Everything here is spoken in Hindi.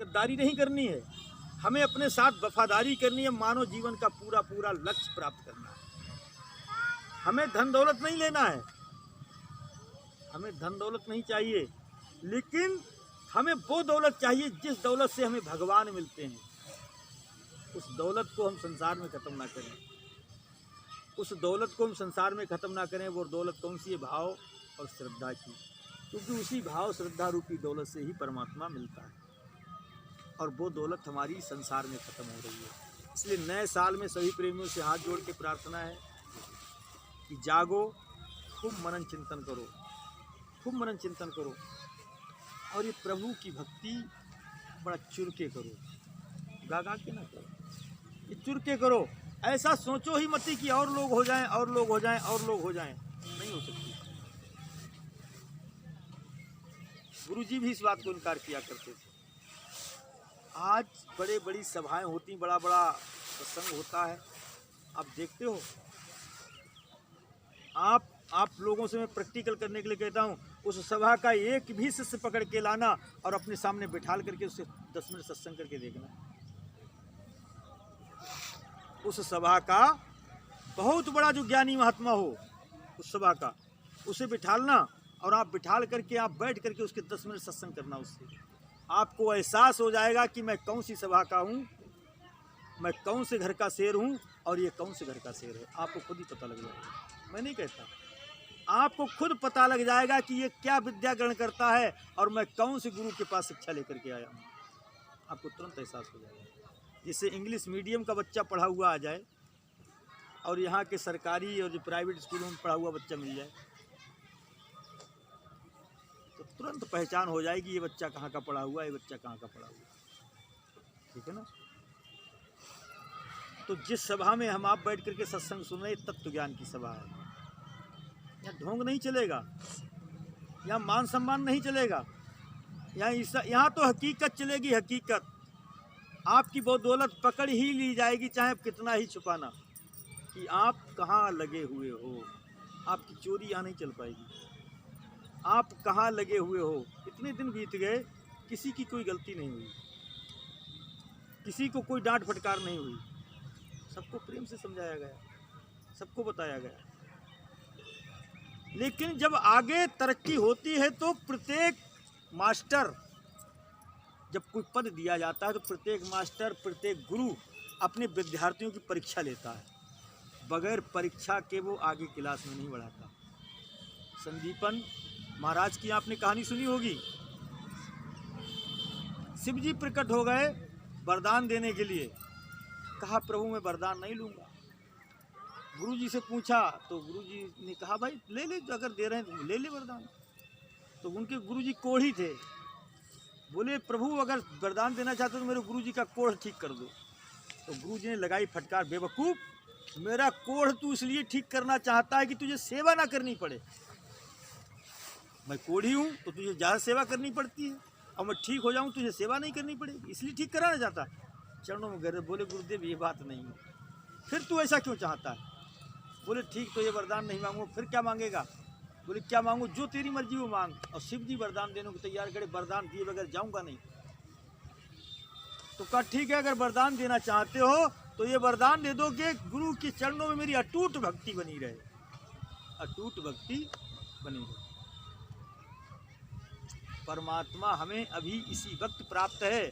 गद्दारी नहीं करनी है, हमें अपने साथ वफादारी करनी है, मानव जीवन का पूरा पूरा लक्ष्य प्राप्त करना है। हमें धन दौलत नहीं लेना है, हमें धन दौलत नहीं चाहिए, लेकिन हमें वो दौलत चाहिए जिस दौलत से हमें भगवान मिलते हैं। उस दौलत को हम संसार में ख़त्म ना करें, उस दौलत को हम संसार में ख़त्म ना करें। वो दौलत कौन सी है? भाव और श्रद्धा की, क्योंकि उसी भाव श्रद्धा रूपी दौलत से ही परमात्मा मिलता है, और वो दौलत हमारी संसार में ख़त्म हो रही है। इसलिए नए साल में सभी प्रेमियों से हाथ जोड़ के प्रार्थना है कि जागो, खूब मनन चिंतन करो, खूब मनन चिंतन करो, और ये प्रभु की भक्ति बड़ा चुर के करो, गा गा के ना करो, ये चुर के करो। ऐसा सोचो ही मत कि और लोग हो जाएं, और लोग हो जाएं, और लोग हो जाएं, नहीं हो सकती। गुरुजी भी इस बात को इनकार किया करते थे। आज बड़े बड़ी सभाएं होती, बड़ा बड़ा प्रसंग होता है, आप देखते हो। आप लोगों से मैं प्रैक्टिकल करने के लिए कहता हूँ, उस सभा का एक भी शिष्य पकड़ के लाना और अपने सामने बिठाल करके उससे 10 मिनट सत्संग करके देखना। उस सभा का बहुत बड़ा जो ज्ञानी महात्मा हो, उस सभा का, उसे बिठालना और आप बिठाल करके आप बैठ करके उसके 10 मिनट सत्संग करना। उससे आपको एहसास हो जाएगा कि मैं कौन सी सभा का हूँ, मैं कौन से घर का शेर हूँ और ये कौन से घर का शेर है। आपको खुद ही पता लग जाएगा, मैं नहीं कहता, आपको खुद पता लग जाएगा कि ये क्या विद्या ग्रहण करता है और मैं कौन से गुरु के पास शिक्षा लेकर के आया हूँ। आपको तुरंत एहसास हो जाएगा। जिससे इंग्लिश मीडियम का बच्चा पढ़ा हुआ आ जाए और यहाँ के सरकारी और जो प्राइवेट स्कूलों में पढ़ा हुआ बच्चा मिल जाए, तो तुरंत पहचान हो जाएगी ये बच्चा कहाँ का पढ़ा हुआ है, ये बच्चा कहाँ का पढ़ा हुआ। ठीक है ना। तो जिस सभा में हम आप बैठ करके सत्संग सुन रहे, तत्व ज्ञान की सभा है। यहाँ ढोंग नहीं चलेगा, यहाँ मान सम्मान नहीं चलेगा, यहाँ तो हकीकत चलेगी। हकीकत आपकी वो दौलत पकड़ ही ली जाएगी, चाहे आप कितना ही छुपाना, कि आप कहाँ लगे हुए हो। आपकी चोरी यहाँ नहीं चल पाएगी। आप कहाँ लगे हुए हो। इतने दिन बीत गए, किसी की कोई गलती नहीं हुई, किसी को कोई डांट फटकार नहीं हुई, सबको प्रेम से समझाया गया, सबको बताया गया। लेकिन जब आगे तरक्की होती है तो प्रत्येक मास्टर, जब कोई पद दिया जाता है तो प्रत्येक मास्टर, प्रत्येक गुरु अपने विद्यार्थियों की परीक्षा लेता है। बगैर परीक्षा के वो आगे क्लास में नहीं बढ़ाता। संदीपन महाराज की आपने कहानी सुनी होगी। शिव जी प्रकट हो गए वरदान देने के लिए। कहा प्रभु मैं वरदान नहीं लूँगा। गुरु जी से पूछा तो गुरु जी ने कहा भाई ले ले, अगर दे रहे हैं तो ले ले वरदान। तो उनके गुरु जी कोढ़ी थे। बोले प्रभु अगर वरदान देना चाहते तो मेरे गुरु जी का कोढ़ ठीक कर दो। तो गुरु जी ने लगाई फटकार, बेवकूफ़, मेरा कोढ़ तू इसलिए ठीक करना चाहता है कि तुझे सेवा ना करनी पड़े। मैं कोढ़ी हूँ तो तुझे ज़्यादा सेवा करनी पड़ती है, और मैं ठीक हो जाऊँ तुझे सेवा नहीं करनी पड़ेगी, इसलिए ठीक कराना चाहता। चरणों में गिर। बोले गुरुदेव ये बात नहीं है। फिर तू ऐसा क्यों चाहता है? बोले ठीक तो ये वरदान नहीं मांगू, फिर क्या मांगेगा? बोले क्या मांगू? जो तेरी मर्जी वो मांग। और शिव जी वरदान देने को तैयार करे, वरदान दिए बगैर जाऊंगा नहीं। तो कहा ठीक है, अगर वरदान देना चाहते हो तो ये वरदान दे दो कि गुरु के चरणों में मेरी अटूट भक्ति बनी रहे, अटूट भक्ति बनी रहे। परमात्मा हमें अभी इसी वक्त प्राप्त है